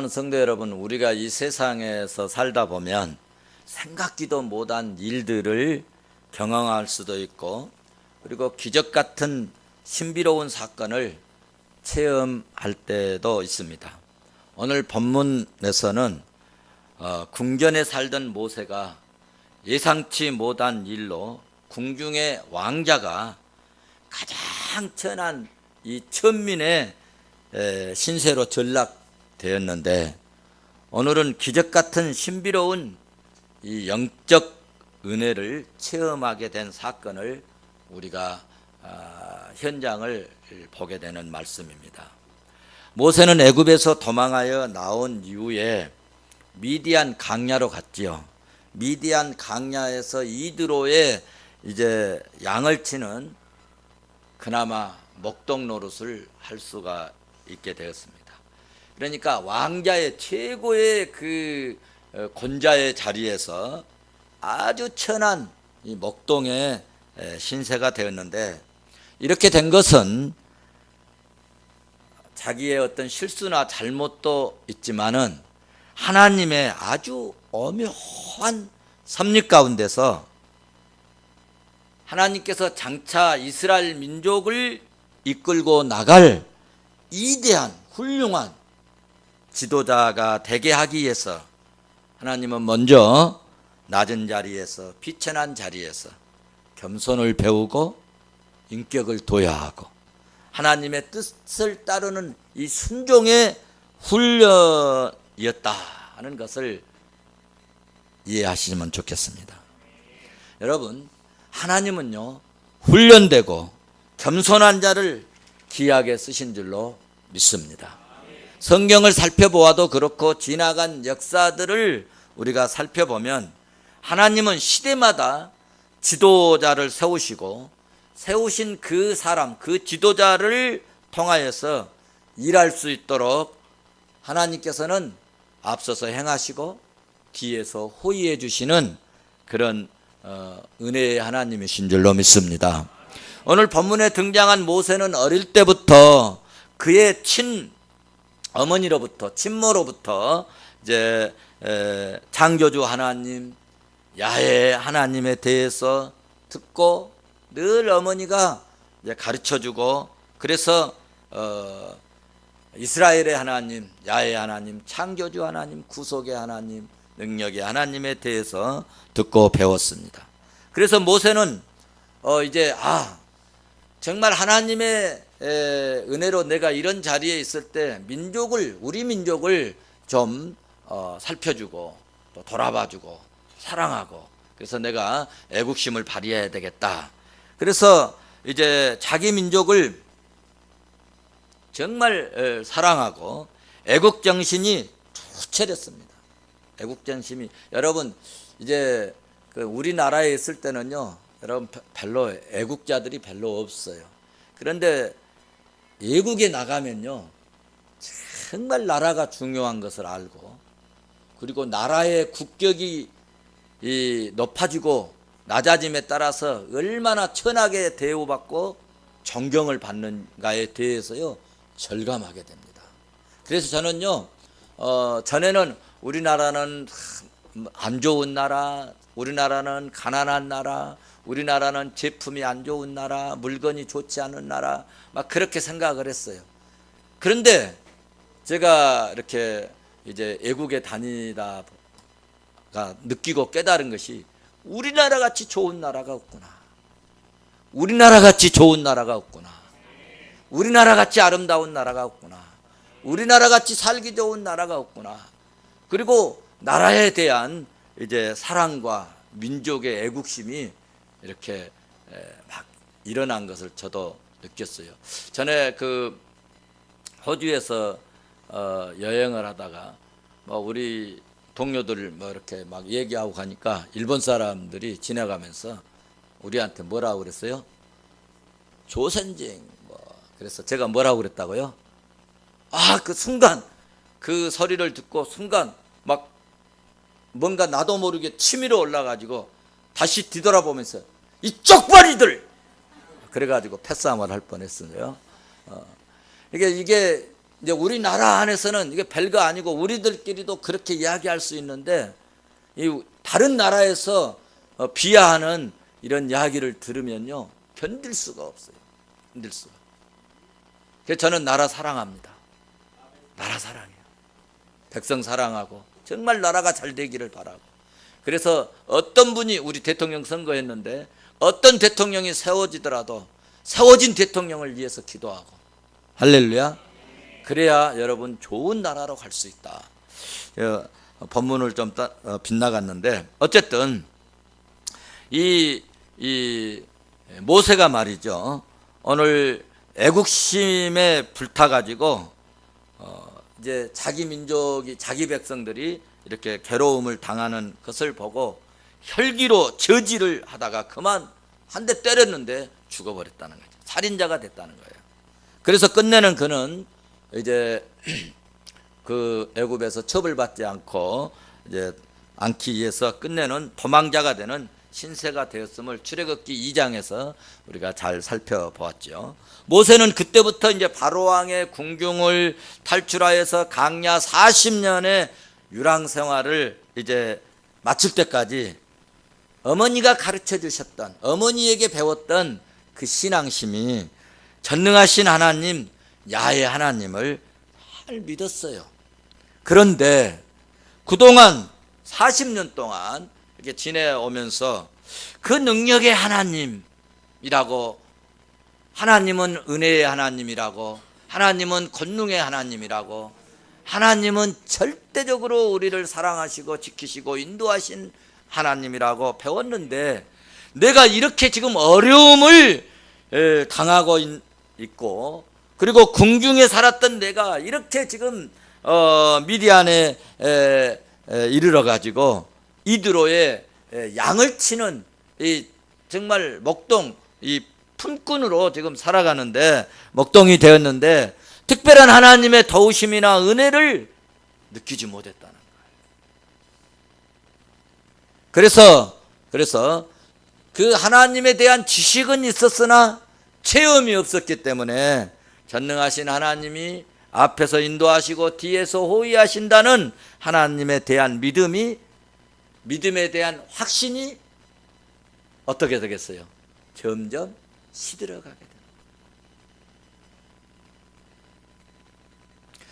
사랑하는 성도 여러분, 우리가 이 세상에서 살다 보면 생각지도 못한 일들을 경험할 수도 있고, 그리고 기적 같은 신비로운 사건을 체험할 때도 있습니다. 오늘 본문에서는 궁전에 살던 모세가 예상치 못한 일로 궁중의 왕자가 가장 천한 이 천민의 신세로 전락되었는데, 오늘은 기적 같은 신비로운 이 영적 은혜를 체험하게 된 사건을 우리가 현장을 보게 되는 말씀입니다. 모세는 애굽에서 도망하여 나온 이후에 미디안 강야로 갔지요. 미디안 강야에서 이드로에 이제 양을 치는 그나마 목동 노릇을 할 수가 있게 되었습니다. 그러니까 왕자의 최고의 그 권자의 자리에서 아주 천한 이 목동의 신세가 되었는데, 이렇게 된 것은 자기의 어떤 실수나 잘못도 있지만은 하나님의 아주 오묘한 섭리 가운데서 하나님께서 장차 이스라엘 민족을 이끌고 나갈 위대한 훌륭한 지도자가 되게 하기 위해서 하나님은 먼저 낮은 자리에서, 비천한 자리에서 겸손을 배우고 인격을 둬야 하고 하나님의 뜻을 따르는 이 순종의 훈련이었다 하는 것을 이해하시면 좋겠습니다. 여러분, 하나님은요, 훈련되고 겸손한 자를 귀하게 쓰신 줄로 믿습니다. 성경을 살펴보아도 그렇고 지나간 역사들을 우리가 살펴보면 하나님은 시대마다 지도자를 세우시고, 세우신 그 사람, 그 지도자를 통하여서 일할 수 있도록 하나님께서는 앞서서 행하시고 뒤에서 호위해 주시는 그런 은혜의 하나님이신 줄로 믿습니다. 오늘 본문에 등장한 모세는 어릴 때부터 그의 어머니로부터, 친모로부터 이제 창조주 하나님, 야훼 하나님에 대해서 듣고 늘 어머니가 이제 가르쳐주고, 그래서 이스라엘의 하나님, 야훼 하나님, 창조주 하나님, 구속의 하나님, 능력의 하나님에 대해서 듣고 배웠습니다. 그래서 모세는 이제 정말 하나님의 은혜로 내가 이런 자리에 있을 때 우리 민족을 좀 살펴주고 또 돌아봐주고 사랑하고, 그래서 내가 애국심을 발휘해야 되겠다. 그래서 이제 자기 민족을 정말 사랑하고 애국정신이 투철했습니다. 애국정신이, 여러분 이제 우리나라에 있을 때는요, 여러분 별로 애국자들이 별로 없어요. 그런데 외국에 나가면요, 정말 나라가 중요한 것을 알고, 그리고 나라의 국격이 높아지고 낮아짐에 따라서 얼마나 천하게 대우받고 존경을 받는가에 대해서요 절감하게 됩니다. 그래서 저는요, 전에는 우리나라는 안 좋은 나라, 우리나라는 가난한 나라, 우리나라는 제품이 안 좋은 나라, 물건이 좋지 않은 나라, 막 그렇게 생각을 했어요. 그런데 제가 이렇게 이제 외국에 다니다가 느끼고 깨달은 것이, 우리나라 같이 좋은 나라가 없구나. 우리나라 같이 좋은 나라가 없구나. 우리나라 같이 아름다운 나라가 없구나. 우리나라 같이 살기 좋은 나라가 없구나. 그리고 나라에 대한 이제 사랑과 민족의 애국심이 이렇게 막 일어난 것을 저도 느꼈어요. 전에 호주에서 여행을 하다가 우리 동료들 이렇게 막 얘기하고 가니까 일본 사람들이 지나가면서 우리한테 뭐라고 그랬어요? 조선쟁 그래서 제가 뭐라고 그랬다고요? 그 순간 그 소리를 듣고 순간 막 뭔가 나도 모르게 치밀어 올라가지고 다시 뒤돌아보면서 이 쪽발이들! 그래가지고 패싸움을 할 뻔했어요. 그러니까 이게 이제 우리나라 안에서는 이게 별거 아니고 우리들끼리도 그렇게 이야기할 수 있는데, 이 다른 나라에서 비하하는 이런 이야기를 들으면요 견딜 수가 없어요. 견딜 수가. 그래서 저는 나라 사랑합니다. 나라 사랑해요. 백성 사랑하고 정말 나라가 잘 되기를 바라고. 그래서 어떤 분이, 우리 대통령 선거했는데 어떤 대통령이 세워지더라도 세워진 대통령을 위해서 기도하고, 할렐루야. 그래야 여러분 좋은 나라로 갈 수 있다. 본문을 좀 빗나갔는데, 어쨌든 이 모세가 말이죠, 오늘 애국심에 불타가지고 이제 자기 민족이, 자기 백성들이 이렇게 괴로움을 당하는 것을 보고 혈기로 저지를 하다가 그만 한 대 때렸는데 죽어버렸다는 거죠. 살인자가 됐다는 거예요. 그래서 끝내는 그는 이제 그 애굽에서 처벌받지 않고 이제 않기 위해서 끝내는 도망자가 되는 신세가 되었음을 출애굽기 2장에서 우리가 잘 살펴보았죠. 모세는 그때부터 이제 바로왕의 궁중을 탈출하여서 강야 40년의 유랑 생활을 이제 마칠 때까지 어머니가 가르쳐 주셨던, 어머니에게 배웠던 그 신앙심이 전능하신 하나님, 야훼 하나님을 잘 믿었어요. 그런데 그동안 40년 동안 이렇게 지내오면서 그 능력의 하나님이라고, 하나님은 은혜의 하나님이라고, 하나님은 권능의 하나님이라고, 하나님은 절대적으로 우리를 사랑하시고 지키시고 인도하신 하나님이라고 배웠는데, 내가 이렇게 지금 어려움을 당하고 있고, 그리고 궁중에 살았던 내가 이렇게 지금 미디안에 이르러 가지고 이드로에 양을 치는 이 정말 목동, 이 품꾼으로 지금 살아가는데, 목동이 되었는데 특별한 하나님의 도우심이나 은혜를 느끼지 못했다는 거예요. 그래서 그 하나님에 대한 지식은 있었으나 체험이 없었기 때문에 전능하신 하나님이 앞에서 인도하시고 뒤에서 호위하신다는 하나님에 대한 믿음에 대한 확신이 어떻게 되겠어요? 점점 시들어가게 됩니다.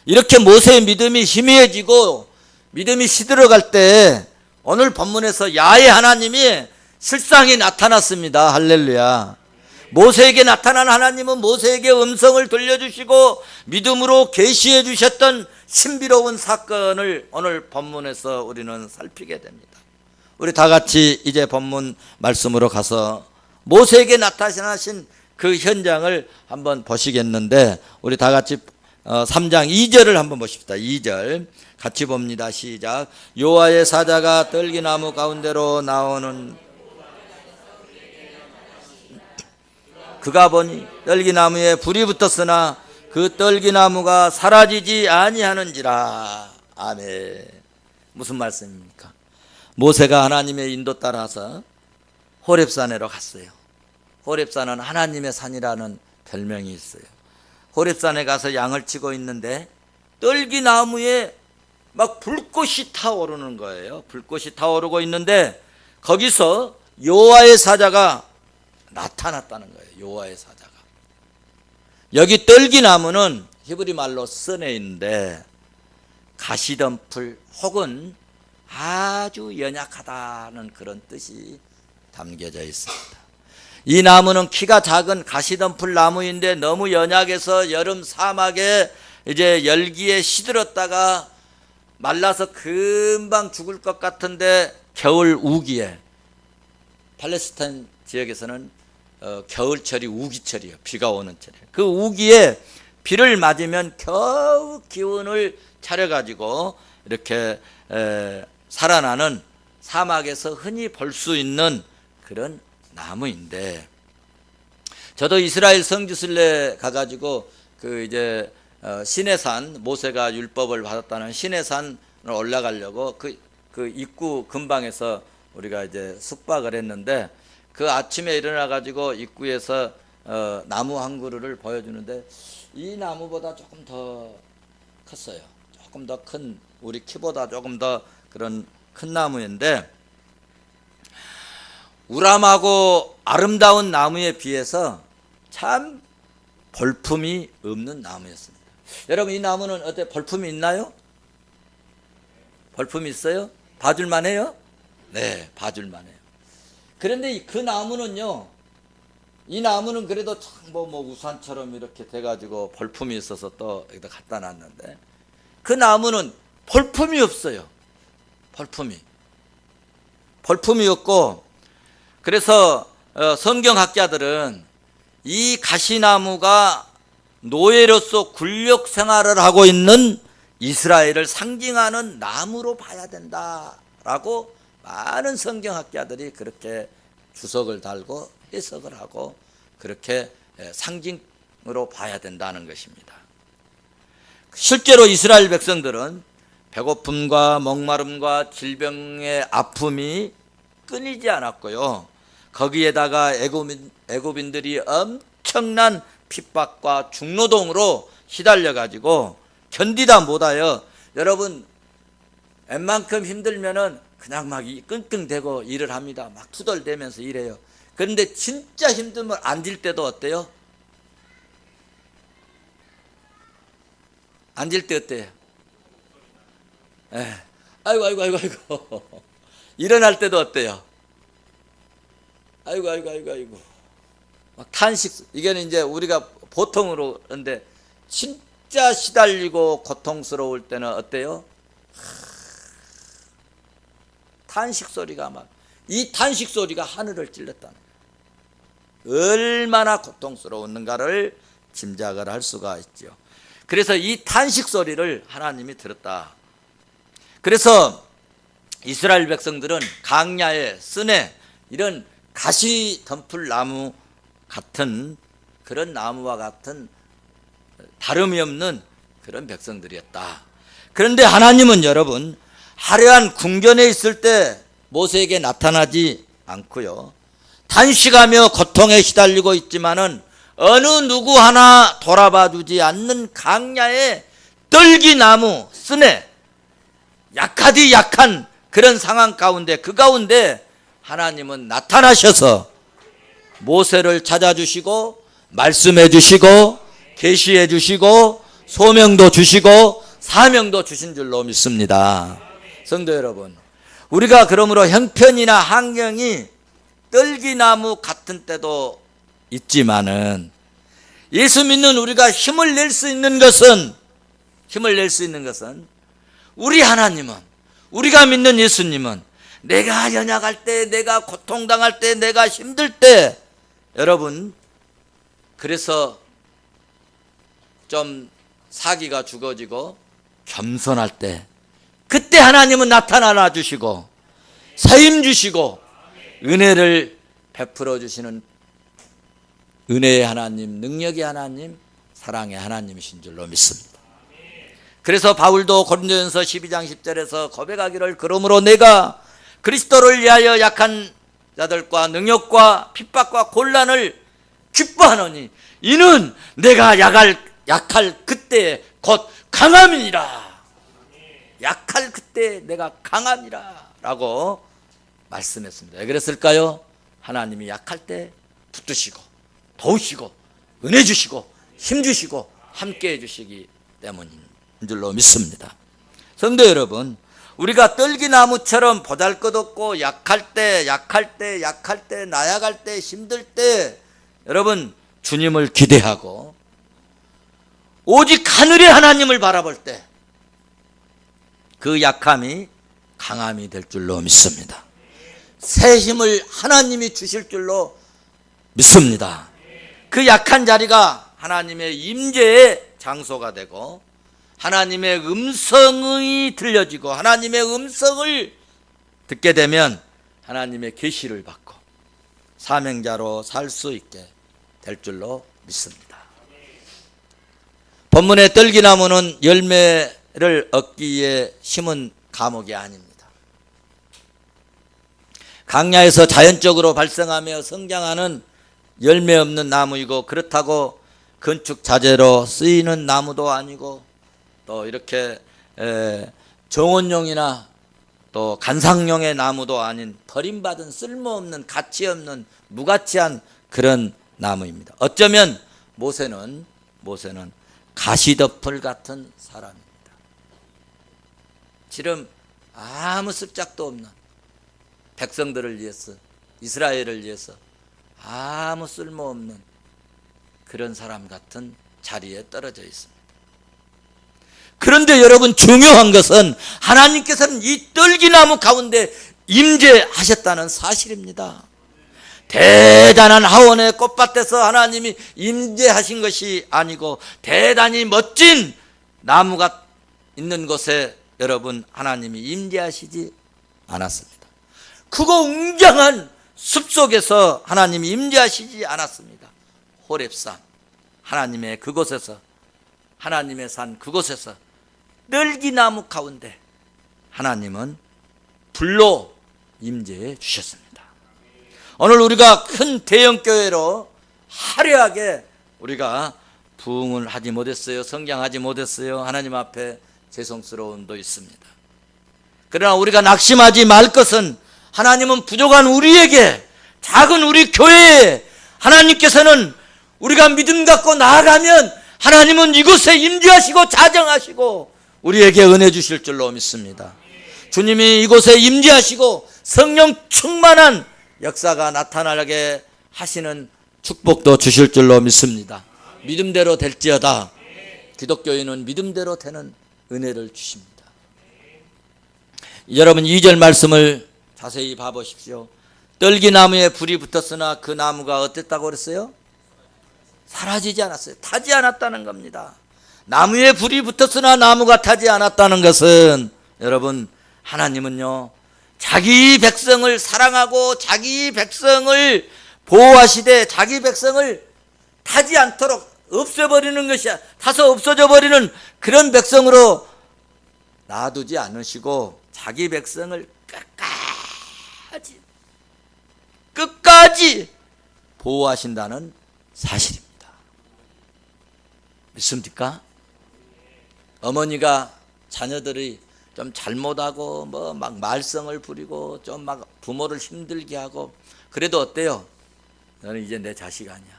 이렇게 모세의 믿음이 희미해지고 믿음이 시들어갈 때 오늘 본문에서 야훼 하나님이 실상이 나타났습니다. 할렐루야. 모세에게 나타난 하나님은 모세에게 음성을 들려주시고 믿음으로 계시해 주셨던 신비로운 사건을 오늘 본문에서 우리는 살피게 됩니다. 우리 다 같이 이제 본문 말씀으로 가서 모세에게 나타나신 그 현장을 한번 보시겠는데, 우리 다 같이 3장 2절을 한번 보십시다. 2절 같이 봅니다. 시작. 여호와의 사자가 떨기나무 가운데로 나오는, 그가 보니 떨기나무에 불이 붙었으나 그 떨기나무가 사라지지 아니하는지라. 아멘. 무슨 말씀입니까? 모세가 하나님의 인도 따라서 호렙산으로 갔어요. 호렙산은 하나님의 산이라는 별명이 있어요. 호렙산에 가서 양을 치고 있는데 떨기나무에 막 불꽃이 타오르는 거예요. 불꽃이 타오르고 있는데 거기서 여호와의 사자가 나타났다는 거예요. 여호와의 사자가. 여기 떨기나무는 히브리 말로 스네인데 가시덤불 혹은 아주 연약하다는 그런 뜻이 담겨져 있습니다. 이 나무는 키가 작은 가시덤불 나무인데 너무 연약해서 여름 사막에 이제 열기에 시들었다가 말라서 금방 죽을 것 같은데 겨울 우기에, 팔레스타인 지역에서는 겨울철이 우기철이에요. 비가 오는 철이에요. 그 우기에 비를 맞으면 겨우 기운을 차려가지고 이렇게 살아나는 사막에서 흔히 볼 수 있는 그런 나무인데, 저도 이스라엘 성지순례 가가지고 그 이제 시내산, 모세가 율법을 받았다는 시내산을 올라가려고 그 입구 근방에서 우리가 이제 숙박을 했는데, 그 아침에 일어나 가지고 입구에서 나무 한 그루를 보여주는데 이 나무보다 조금 더 컸어요. 조금 더 큰, 우리 키보다 조금 더 그런 큰 나무인데, 우람하고 아름다운 나무에 비해서 참 볼품이 없는 나무였습니다. 여러분, 이 나무는 어때? 볼품이 있나요? 볼품이 있어요? 봐줄만 해요? 네, 봐줄만 해요. 그런데 그 나무는요, 이 나무는 그래도 참 뭐 우산처럼 이렇게 돼가지고 볼품이 있어서 또 여기다 갖다 놨는데, 그 나무는 볼품이 없어요. 볼품이 없고, 그래서 성경학자들은 이 가시나무가 노예로서 굴욕 생활을 하고 있는 이스라엘을 상징하는 나무로 봐야 된다라고 많은 성경학자들이 그렇게 주석을 달고 해석을 하고 그렇게 상징으로 봐야 된다는 것입니다. 실제로 이스라엘 백성들은 배고픔과 목마름과 질병의 아픔이 끊이지 않았고요. 거기에다가 애굽인들이 엄청난 핍박과 중노동으로 시달려 가지고 견디다 못하여, 여러분 웬만큼 힘들면은 그냥 막 끙끙대고 일을 합니다. 막 투덜대면서 일해요. 그런데 진짜 힘들면 앉을 때도 어때요? 앉을 때 어때요? 아이고. 일어날 때도 어때요? 아이고. 막 탄식, 이게는 이제 우리가 보통으로 하는데, 진짜 시달리고 고통스러울 때는 어때요? 탄식 소리가 막, 이 탄식 소리가 하늘을 찔렀다는 거예요. 얼마나 고통스러웠는가를 짐작을 할 수가 있죠. 그래서 이 탄식 소리를 하나님이 들었다. 그래서 이스라엘 백성들은 강야에 쓰네, 이런 가시 덤풀 나무 같은 그런 나무와 같은 다름이 없는 그런 백성들이었다. 그런데 하나님은 여러분, 화려한 궁전에 있을 때 모세에게 나타나지 않고요, 단식하며 고통에 시달리고 있지만은 어느 누구 하나 돌아봐 주지 않는 강야의 떨기나무, 쓰네, 약하디 약한 그런 상황 가운데, 그 가운데 하나님은 나타나셔서 모세를 찾아주시고 말씀해 주시고 계시해 주시고 소명도 주시고 사명도 주신 줄로 믿습니다. 성도 여러분, 우리가 그러므로 형편이나 환경이 떨기나무 같은 때도 있지만은, 예수 믿는 우리가 힘을 낼 수 있는 것은 우리 하나님은, 우리가 믿는 예수님은 내가 연약할 때, 내가 고통당할 때, 내가 힘들 때, 여러분, 그래서 좀 사기가 죽어지고 겸손할 때, 그때 하나님은 나타나 주시고 사임 주시고 은혜를 베풀어 주시는 은혜의 하나님, 능력의 하나님, 사랑의 하나님이신 줄로 믿습니다. 그래서 바울도 고린도전서 12장 10절에서 고백하기를, 그러므로 내가 그리스도를 위하여 약한 자들과 능욕과 핍박과 곤란을 기뻐하노니 이는 내가 약할 그때 곧 강함이니라. 약할 그때 내가 강함이라 라고 말씀했습니다. 왜 그랬을까요? 하나님이 약할 때 붙드시고 도우시고 은혜 주시고 힘 주시고 함께 해 주시기 때문인 줄로 믿습니다. 성도 여러분, 우리가 떨기나무처럼 보잘것없고 약할 때, 나약할 때, 힘들 때, 여러분 주님을 기대하고 오직 하늘의 하나님을 바라볼 때 그 약함이 강함이 될 줄로 믿습니다. 새 힘을 하나님이 주실 줄로 믿습니다. 그 약한 자리가 하나님의 임재의 장소가 되고 하나님의 음성이 들려지고 하나님의 음성을 듣게 되면 하나님의 계시를 받고 사명자로 살 수 있게 될 줄로 믿습니다. 본문의 떨기나무는 열매를 얻기 위해 심은 과목이 아닙니다. 강야에서 자연적으로 발생하며 성장하는 열매 없는 나무이고, 그렇다고 건축 자재로 쓰이는 나무도 아니고 또 이렇게 정원용이나 또 간상용의 나무도 아닌 버림받은 쓸모없는 가치없는 무가치한 그런 나무입니다. 어쩌면 모세는 가시덤불 같은 사람입니다. 지금 아무 쓸짝도 없는 백성들을 위해서, 이스라엘을 위해서 아무 쓸모없는 그런 사람 같은 자리에 떨어져 있습니다. 그런데 여러분, 중요한 것은 하나님께서는 이 떨기나무 가운데 임재하셨다는 사실입니다. 대단한 하원의 꽃밭에서 하나님이 임재하신 것이 아니고 대단히 멋진 나무가 있는 곳에 여러분, 하나님이 임재하시지 않았습니다. 크고 웅장한 숲속에서 하나님이 임재하시지 않았습니다. 호렙산, 하나님의 그곳에서, 하나님의 산 그곳에서 떨기나무 가운데 하나님은 불로 임재해 주셨습니다. 오늘 우리가 큰 대형교회로 화려하게 우리가 부흥을 하지 못했어요. 성장하지 못했어요. 하나님 앞에 죄송스러움도 있습니다. 그러나 우리가 낙심하지 말 것은 하나님은 부족한 우리에게, 작은 우리 교회에 하나님께서는 우리가 믿음 갖고 나아가면 하나님은 이곳에 임재하시고 자정하시고 우리에게 은혜 주실 줄로 믿습니다. 주님이 이곳에 임재하시고 성령 충만한 역사가 나타나게 하시는 축복도 주실 줄로 믿습니다. 믿음대로 될지어다. 기독교인은 믿음대로 되는 은혜를 주십니다. 여러분, 2절 말씀을 자세히 봐보십시오. 떨기나무에 불이 붙었으나 그 나무가 어땠다고 그랬어요? 사라지지 않았어요. 타지 않았다는 겁니다. 나무에 불이 붙었으나 나무가 타지 않았다는 것은, 여러분, 하나님은요 자기 백성을 사랑하고 자기 백성을 보호하시되 자기 백성을 타지 않도록 없애버리는 것이, 타서 없어져 버리는 그런 백성으로 놔두지 않으시고 자기 백성을 끝까지 보호하신다는 사실입니다. 믿습니까? 어머니가 자녀들이 좀 잘못하고 뭐 막 말썽을 부리고 좀 막 부모를 힘들게 하고 그래도 어때요? 너는 이제 내 자식 아니야.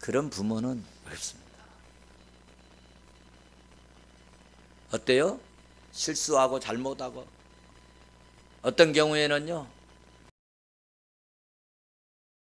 그런 부모는 없습니다. 어때요? 실수하고 잘못하고 어떤 경우에는요